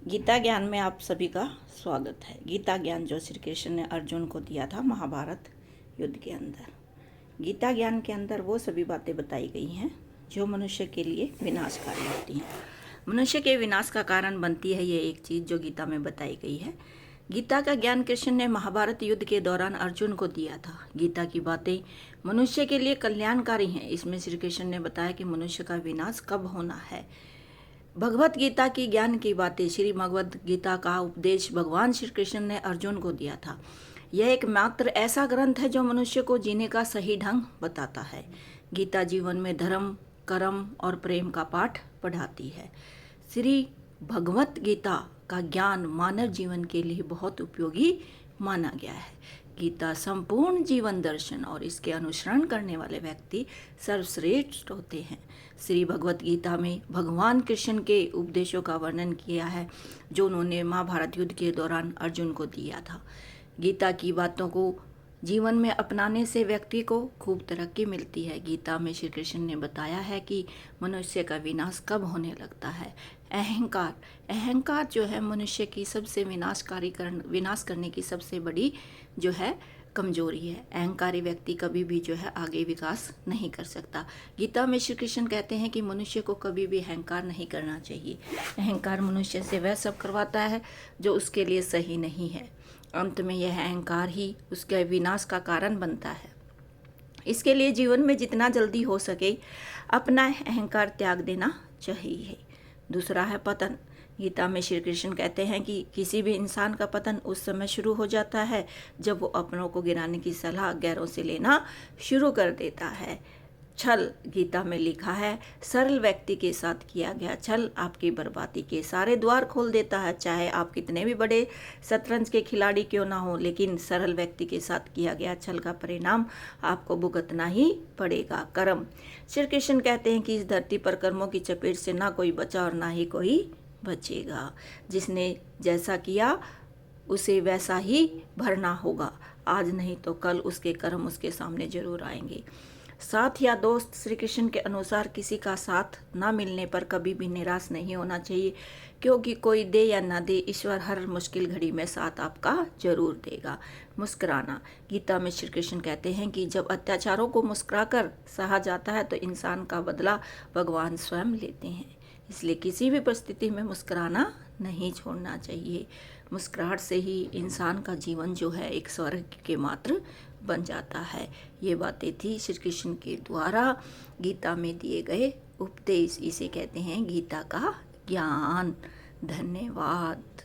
गीता ज्ञान में आप सभी का स्वागत है। गीता ज्ञान जो श्री कृष्ण ने अर्जुन को दिया था महाभारत युद्ध के अंदर। गीता ज्ञान के अंदर वो सभी बातें बताई गई हैं जो मनुष्य के लिए विनाशकारी होती हैं। मनुष्य के विनाश का कारण बनती है ये एक चीज़ जो गीता में बताई गई है। गीता का ज्ञान कृष्ण ने महाभारत युद्ध के दौरान अर्जुन को दिया था। गीता की बातें मनुष्य के लिए कल्याणकारी हैं। इसमें श्री कृष्ण ने बताया कि मनुष्य का विनाश कब होना है। भगवत गीता की ज्ञान की बातें, श्री भगवत गीता का उपदेश भगवान श्री कृष्ण ने अर्जुन को दिया था। यह एक मात्र ऐसा ग्रंथ है जो मनुष्य को जीने का सही ढंग बताता है। गीता जीवन में धर्म, कर्म और प्रेम का पाठ पढ़ाती है। श्री भगवत गीता का ज्ञान मानव जीवन के लिए बहुत उपयोगी माना गया है। गीता संपूर्ण जीवन दर्शन और इसके अनुसरण करने वाले व्यक्ति सर्वश्रेष्ठ होते हैं। श्री भगवत गीता में भगवान कृष्ण के उपदेशों का वर्णन किया है जो उन्होंने महाभारत युद्ध के दौरान अर्जुन को दिया था। गीता की बातों को जीवन में अपनाने से व्यक्ति को खूब तरक्की मिलती है। गीता में श्री कृष्ण ने बताया है कि मनुष्य का विनाश कब होने लगता है। अहंकार जो है मनुष्य की सबसे विनाश करने की सबसे बड़ी जो है कमजोरी है। अहंकारी व्यक्ति कभी भी जो है आगे विकास नहीं कर सकता। गीता में श्री कृष्ण कहते हैं कि मनुष्य को कभी भी अहंकार नहीं करना चाहिए। अहंकार मनुष्य से वह सब करवाता है जो उसके लिए सही नहीं है। अंत में यह अहंकार ही उसके विनाश का कारण बनता है। इसके लिए जीवन में जितना जल्दी हो सके अपना अहंकार त्याग देना चाहिए। दूसरा है पतन। गीता में श्री कृष्ण कहते हैं कि किसी भी इंसान का पतन उस समय शुरू हो जाता है जब वो अपनों को गिराने की सलाह गैरों से लेना शुरू कर देता है। छल, गीता में लिखा है, सरल व्यक्ति के साथ किया गया छल आपकी बर्बादी के सारे द्वार खोल देता है। चाहे आप कितने भी बड़े शतरंज के खिलाड़ी क्यों ना हो, लेकिन सरल व्यक्ति के साथ किया गया छल का परिणाम आपको भुगतना ही पड़ेगा। कर्म, श्री कृष्ण कहते हैं कि इस धरती पर कर्मों की चपेट से ना कोई बचा और ना ही कोई बचेगा। जिसने जैसा किया उसे वैसा ही भरना होगा। आज नहीं तो कल उसके कर्म उसके सामने जरूर आएंगे। साथ या दोस्त, श्री कृष्ण के अनुसार किसी का साथ ना मिलने पर कभी भी निराश नहीं होना चाहिए, क्योंकि कोई दे या ना दे ईश्वर हर मुश्किल घड़ी में साथ आपका जरूर देगा। मुस्कुराना, गीता में श्री कृष्ण कहते हैं कि जब अत्याचारों को मुस्कुराकर सहा जाता है तो इंसान का बदला भगवान स्वयं लेते हैं। इसलिए किसी भी परिस्थिति में मुस्कुराना नहीं छोड़ना चाहिए। मुस्कुराहट से ही इंसान का जीवन जो है एक स्वर्ग के मात्र बन जाता है। ये बातें थी श्री कृष्ण के द्वारा गीता में दिए गए उपदेश। इसे कहते हैं गीता का ज्ञान। धन्यवाद।